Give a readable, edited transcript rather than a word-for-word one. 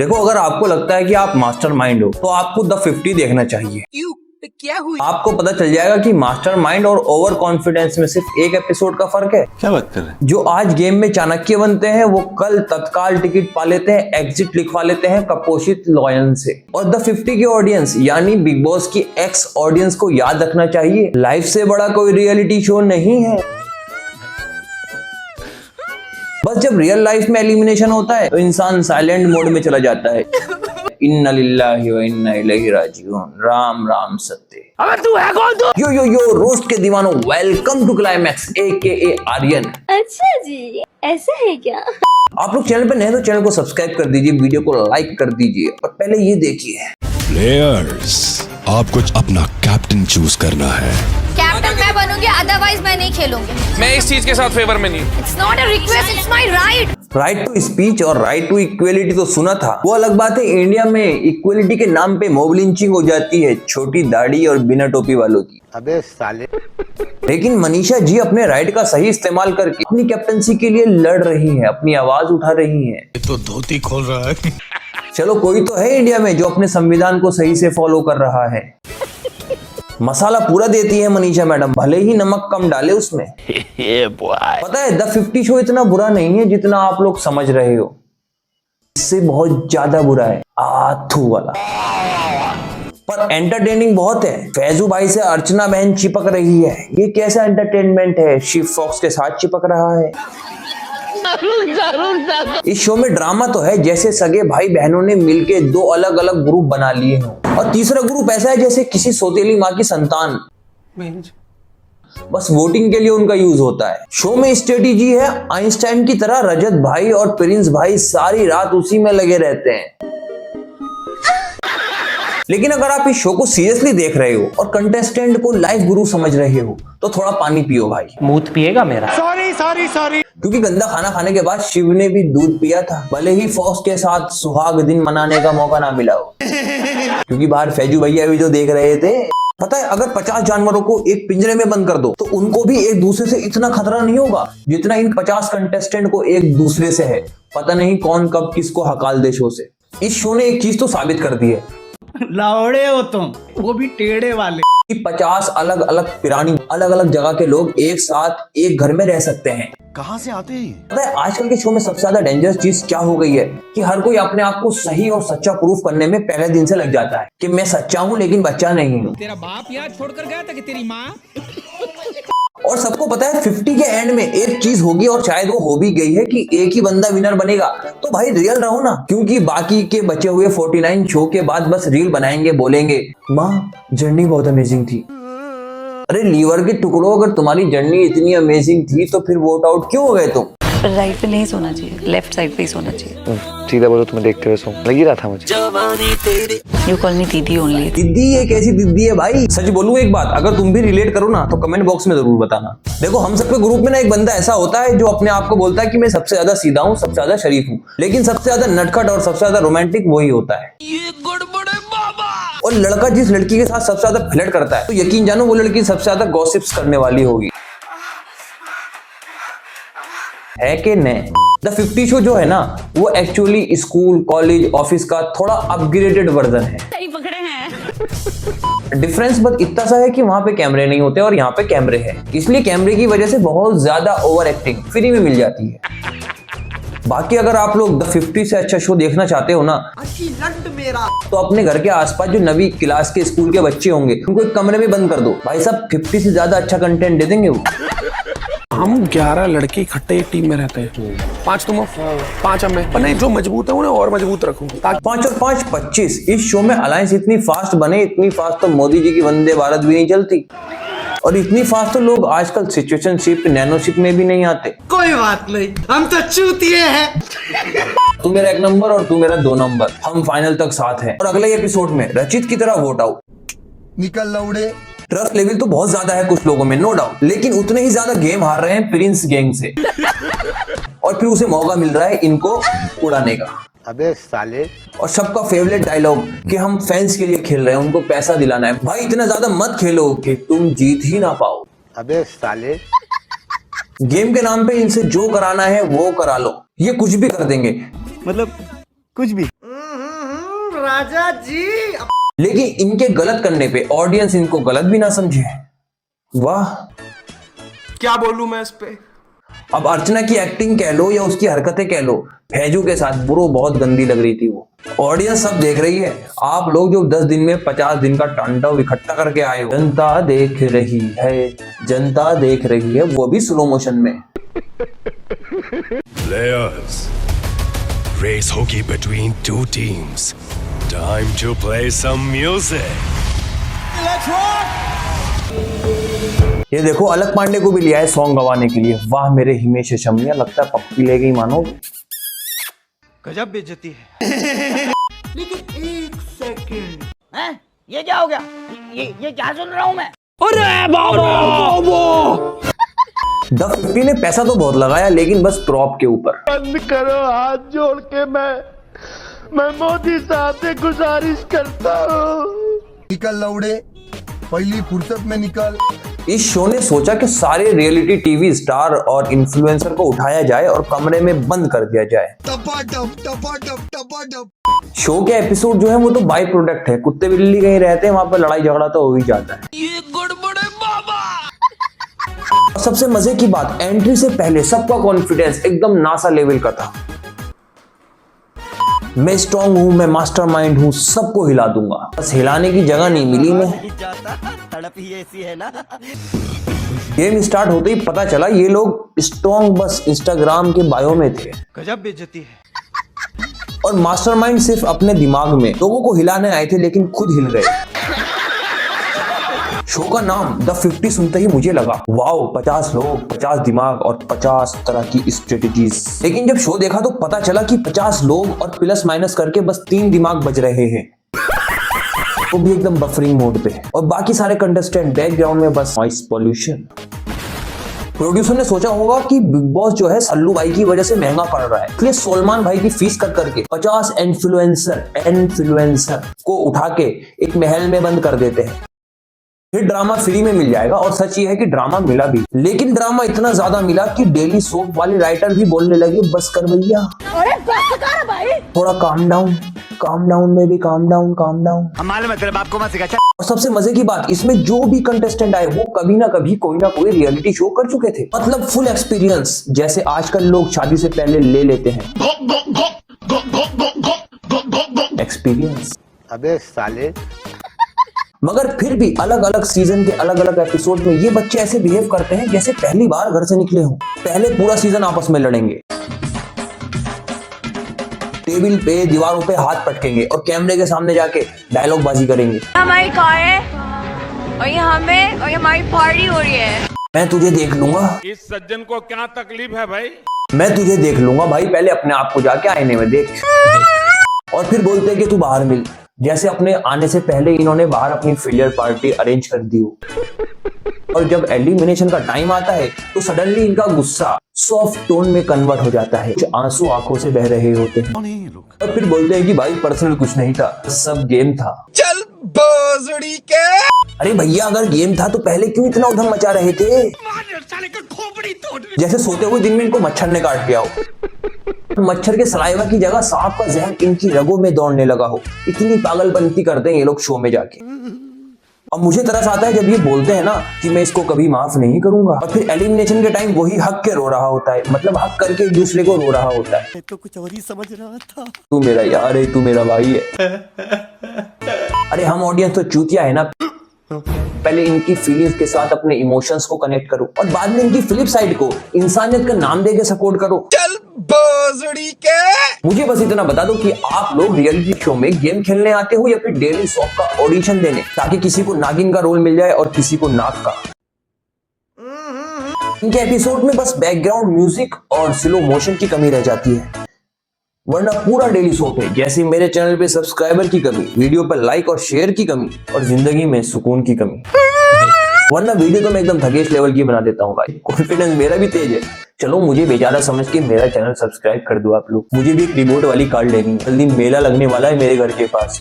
देखो, अगर आपको लगता है कि आप मास्टरमाइंड हो तो आपको द 50 देखना चाहिए। क्या हुई? आपको पता चल जाएगा कि मास्टरमाइंड और ओवर कॉन्फिडेंस में सिर्फ एक एपिसोड का फर्क है। क्या बात कर रहे हैं? जो आज गेम में चाणक्य बनते हैं वो कल तत्काल टिकट पा लेते हैं, एग्जिट लिखवा लेते हैं कपोषित लॉयन से। और द 50 की ऑडियंस यानी बिग बॉस की एक्स ऑडियंस को याद रखना चाहिए, लाइफ से बड़ा कोई रियलिटी शो नहीं है। बस जब रियल लाइफ में एलिमिनेशन होता है तो इंसान साइलेंट मोड में चला जाता है। इन्ना लिल्लाहि व इन्ना इलैहि राजिऊन। राम राम सत्य। अबे तू है कौन? तू यो यो यो रोस्ट के दीवानों, welcome to climax AKA Aryan. अच्छा जी, ऐसा है क्या? आप लोग चैनल पे नए तो चैनल को सब्सक्राइब कर दीजिए, वीडियो को लाइक कर दीजिए और पहले ये देखिए। प्लेयर्स, आप कुछ अपना कैप्टन चूज करना है। कैप्टन मैं बनूंगी, अदरवाइज मैं नहीं खेलूंगी। मैं इस चीज के साथ फेवर में नहीं। It's not a request, it's my right. Right to speech और राइट टू इक्वेलिटी तो सुना था, वो अलग बात है। इंडिया में इक्वेलिटी के नाम पे मॉब लिंचिंग हो जाती है छोटी दाढ़ी और बिना टोपी वालों की। अबे साले। लेकिन मनीषा जी अपने राइट का सही इस्तेमाल करके अपनी कैप्टनसी के लिए लड़ रही है, अपनी आवाज उठा रही है। तो धोती खोल रहा है। चलो, कोई तो है इंडिया में जो अपने संविधान को सही से फॉलो कर रहा है। मसाला पूरा देती है मनीषा मैडम, भले ही नमक कम डाले उसमें। पता है, द 50 शो इतना बुरा नहीं है जितना आप लोग समझ रहे हो। इससे बहुत ज्यादा बुरा है आथू वाला, पर एंटरटेनिंग बहुत है। फैजू भाई से अर्चना बहन चिपक रही है, ये कैसा एंटरटेनमेंट है? शिव फॉक्स के साथ चिपक रहा है। इस शो में ड्रामा तो है, जैसे सगे भाई बहनों ने मिलके दो अलग अलग ग्रुप बना लिए हों और तीसरा ग्रुप ऐसा है जैसे किसी सौतेली माँ की संतान, बस वोटिंग के लिए उनका यूज होता है। शो में स्ट्रेटेजी है आइंस्टाइन की तरह। रजत भाई और प्रिंस भाई सारी रात उसी में लगे रहते हैं। लेकिन अगर आप इस शो को सीरियसली देख रहे हो और कंटेस्टेंट को लाइफ गुरु समझ रहे हो तो थोड़ा पानी पियो भाई। मूत पिएगा मेरा? सॉरी। क्योंकि गंदा खाना खाने के बाद शिव ने भी दूध पिया था, भले ही फॉक्स के साथ सुहाग दिन मनाने का मौका ना मिला हो। क्योंकि बाहर फैजू भैया भी जो देख रहे थे। पता है, अगर 50 जानवरों को एक पिंजरे में बंद कर दो तो उनको भी एक दूसरे से इतना खतरा नहीं होगा जितना इन 50 कंटेस्टेंट को एक दूसरे से है। पता नहीं कौन कब किसको हकाल दे शो से। इस शो ने एक चीज तो साबित कर दी है, लावड़े हो तुम, वो भी टेढ़े वाले। 50 अलग अलग प्राणी, अलग अलग जगह के लोग एक साथ एक घर में रह सकते हैं। कहाँ से आते हैं? पता है, आजकल के शो में सबसे ज्यादा डेंजरस चीज क्या हो गई है कि हर कोई अपने आप को सही और सच्चा प्रूफ करने में पहले दिन से लग जाता है कि मैं सच्चा हूँ लेकिन बच्चा नहीं हूँ। तेरा बाप यार छोड़कर गया था कि तेरी माँ? और सबको पता है 50 के एंड में एक चीज होगी और शायद वो हो भी गई है कि एक ही बंदा विनर बनेगा। तो भाई रियल रहो ना, क्योंकि बाकी के बचे हुए 49 शो के बाद बस रील बनाएंगे, बोलेंगे माँ जर्नी बहुत अमेजिंग थी। अरे लीवर के टुकड़ों, अगर तुम्हारी जर्नी इतनी अमेजिंग थी तो फिर वोट आउट क्यों हो गए तुम? राइट पे नहीं सोना चाहिए, लेफ्ट साइड पे ही सोना चाहिए। सीधा बोलो, तुम्हें देखते हुए सो लग ही रहा था मुझे। यू कॉल मी दीदी ओनली। दीदी ये कैसी दीदी है भाई? सच बोलूं एक बात, अगर तुम भी रिलेट करो ना तो कमेंट बॉक्स में जरूर बताना। देखो, हम सबके ग्रुप में ना एक बंदा ऐसा होता है जो अपने आप को बोलता है कि मैं सबसे ज्यादा सीधा हूँ, सबसे ज्यादा शरीफ हूँ, लेकिन सबसे ज्यादा नटखट और सबसे ज्यादा रोमांटिक वही होता है। ये गड़बड़ है बाबा। और लड़का जिस लड़की के साथ सबसे ज्यादा फ्लर्ट करता है तो यकीन जानो वो लड़की सबसे ज्यादा गॉसिप्स करने वाली होगी, है कि नहीं? द 50 शो जो है ना वो एक्चुअली स्कूल, कॉलेज, ऑफिस का थोड़ा अपग्रेडेड वर्जन है। सही पकड़े हैं। डिफरेंस बस इतना सा है कि वहां पे कैमरे नहीं होते और यहाँ पे कैमरे हैं, इसलिए कैमरे की वजह से बहुत ज्यादा ओवर एक्टिंग फ्री में मिल जाती है। बाकी अगर आप लोग द 50 से अच्छा शो देखना चाहते हो ना तो अपने घर के आसपास जो नवी क्लास के स्कूल के बच्चे होंगे उनको एक कमरे में बंद कर दो, भाई साहब 50 से ज्यादा अच्छा कंटेंट दे देंगे वो। हम 11 लड़के इकट्ठे एक टीम में रहते हैं, 5 तुम हो 5 हम हैं, पर नहीं जो मजबूत है उन्हें और मजबूत रखो। 5 और 5 25। इस शो में अलायंस इतनी फास्ट बने, इतनी फास्ट तो मोदी जी की वंदे भारत भी नहीं चलती, और इतनी फास्ट तो लोग आजकल सिचुएशनशिप, नैनोशिप में भी नहीं आते। कोई बात नहीं, हम तो चूतिए हैं। तू मेरा 1 नंबर और तू मेरा 2 नंबर, हम फाइनल तक साथ हैं। और अगले एपिसोड में रचित की तरह वोट आउट। निकल लौड़े। ट्रस्ट लेवल तो बहुत ज्यादा है कुछ लोगों में, नो डाउट, लेकिन उतने ही ज्यादा गेम हार रहे हैं प्रिंस गैंग से और फिर उसे मौका मिल रहा है इनको उड़ाने का। अबे साले। और सबका फेवरेट डायलॉग कि हम फैंस के लिए खेल रहे हैं, उनको पैसा दिलाना है। भाई इतना ज्यादा मत खेलो कि तुम जीत ही ना पाओ। अबे साले। गेम के नाम पे इनसे जो कराना है वो करा लो, ये कुछ भी कर देंगे। मतलब कुछ भी। राजा जी। लेकिन इनके गलत करने पे ऑडियंस इनको गलत भी ना समझे। वाह, क्या बोलूं मैं इस पे। अब अर्चना की एक्टिंग कह लो या उसकी हरकतें कह लो, फैजू के साथ ब्रो बहुत गंदी लग रही थी वो। ऑडियंस सब देख रही है, आप लोग जो 10 दिन में 50 दिन का तांडव इकट्ठा करके आए हो। जनता देख रही है, जनता देख रही है, वो भी स्लो मोशन में। Players, race hockey between two teams. Time to play some music. ये देखो, अलग पांडे को भी लिया है सॉन्ग गवाने के लिए। वाह मेरे हिमेश रेशमिया, लगता है पप्पी ले गई मानो। गजब बेइज्जती है। लेकिन एक सेकंड, ये क्या हो गया? ये क्या सुन रहा हूँ मैं? द 50 ने पैसा तो बहुत लगाया, लेकिन बस प्रॉप के ऊपर। बंद करो, हाथ जोड़ के मैं मोदी साहब से गुजारिश करता हूँ। निकल लौड़े, पहली फुर्सत में निकल। इस शो ने सोचा कि सारे रियलिटी टीवी स्टार और इन्फ्लुएंसर को उठाया जाए और कमरे में बंद कर दिया जाए। शो के एपिसोड जो है वो तो बाई प्रोडक्ट है, कुत्ते बिल्ली कहीं रहते हैं, वहां पर लड़ाई झगड़ा तो हो ही जाता है। ये गड़बड़े बाबा। और सबसे मजे की बात, एंट्री से पहले सबका कॉन्फिडेंस एकदम नासा लेवल का था। मैं स्ट्रांग हूं, मैं मास्टरमाइंड हूं, सबको हिला दूंगा। बस हिलाने की जगह नहीं मिली मैं। तड़प ही ऐसी है ना। गेम स्टार्ट होते ही पता चला ये लोग स्ट्रांग बस इंस्टाग्राम के बायो में थे। गजब बेइज्जती है। और मास्टरमाइंड सिर्फ अपने दिमाग में। लोगों को हिलाने आए थे लेकिन खुद हिल गए। शो का नाम द 50 सुनते ही मुझे लगा वाओ, 50 लोग, 50 दिमाग और 50 तरह की स्ट्रेटजीज। लेकिन जब शो देखा तो पता चला कि 50 लोग और प्लस माइनस करके बस 3 दिमाग बच रहे हैं, वो भी एकदम बफरिंग मोड पे। और बाकी सारे कंटेस्टेंट बैकग्राउंड में बस नॉइस पॉल्यूशन। प्रोड्यूसर ने सोचा होगा कि बिग बॉस जो है सल्लू भाई की वजह से महंगा पड़ रहा है, इसलिए सलमान भाई की फीस कट करके 50 इन्फ्लुएंसर को उठा के एक महल में बंद कर देते हैं, फिर ड्रामा फ्री में मिल जाएगा। और सच ये है कि ड्रामा मिला भी, लेकिन ड्रामा इतना ज्यादा मिला कि डेली सोप वाले राइटर भी बोलने लगे बस कर भैया, थोड़ा काम डाउन में भी काम डाउन। हमारे मतलब आपको मत सिखा। और सबसे मजे की बात, इसमें जो भी कंटेस्टेंट आए वो कभी ना कभी कोई ना कोई रियलिटी शो कर चुके थे, मतलब फुल एक्सपीरियंस, जैसे आजकल लोग शादी से पहले ले लेते हैं एक्सपीरियंस। अबे साले। मगर फिर भी अलग अलग सीजन के अलग अलग एपिसोड में ये बच्चे ऐसे बिहेव करते हैं जैसे पहली बार घर से निकले हों। पहले पूरा सीजन आपस में लड़ेंगे, टेबल पे दीवारों पे हाथ पटकेंगे और कैमरे के सामने जाके डायलॉग बाजी करेंगे। हमारी कार है और ये हमारी पार्टी हो रही है। मैं तुझे देख लूंगा। इस सज्जन को क्या तकलीफ है भाई? मैं तुझे देख लूंगा भाई, पहले अपने आप को जाके आईने में देख। और फिर बोलते हैं कि तू बाहर मिल, जैसे अपने आने से पहले इन्होंने बाहर अपनी फेलियर पार्टी अरेंज कर दी हो। और जब एलिमिनेशन का टाइम आता है तो सडनली इनका गुस्सा सॉफ्ट टोन में कन्वर्ट हो जाता है, आंसू आंखों से बह रहे होते हैं। और फिर बोलते हैं कि भाई पर्सनल कुछ नहीं था, सब गेम था। चल बोजड़ी के। अरे भैया, अगर गेम था तो पहले क्यों इतना उधम मचा रहे थे? जैसे सोते हुए दिन में इनको मच्छर ने काट दिया हो, मच्छर के सलाइवा की जगह सांप का जहर इनकी रगों में दौड़ने लगा हो। इतनी पागलपंती करते हैं ये लोग शो में जाके। और मुझे तरस आता है जब ये बोलते हैं ना कि मैं इसको कभी माफ नहीं करूंगा, और फिर एलिमिनेशन के टाइम वही हक के रो रहा होता है, मतलब हक करके एक दूसरे को रो रहा होता है। तो कुछ और ही समझ रहा था। तू मेरा यार है, तू मेरा भाई है। अरे हम ऑडियंस तो चूतिया है ना, पहले इनकी फीलिंग्स के साथ अपने इमोशंस को कनेक्ट करो और बाद में इनकी फ्लिप साइड को इंसानियत का नाम देके सपोर्ट करो। चल बोजड़ी के। मुझे बस इतना बता दो कि आप लोग रियलिटी शो में गेम खेलने आते हो या फिर डेली सॉप का ऑडिशन देने, ताकि किसी को नागिन का रोल मिल जाए और किसी को नाग का। इनके एपिसोड में बस बैकग्राउंड म्यूजिक और स्लो मोशन की कमी रह जाती है, वरना पूरा डेली सोप है। जैसे मेरे चैनल पे सब्सक्राइबर की कमी, वीडियो पर लाइक और शेयर की कमी और जिंदगी में सुकून की कमी, वरना वीडियो तो मैं एकदम धगेश लेवल की बना देता हूँ भाई। कॉन्फिडेंस मेरा भी तेज है। चलो मुझे बेचारा समझ के मेरा चैनल सब्सक्राइब कर दो आप लोग। मुझे भी एक रिमोट वाली कार लेनी है, जल्दी मेला लगने वाला है मेरे घर के पास।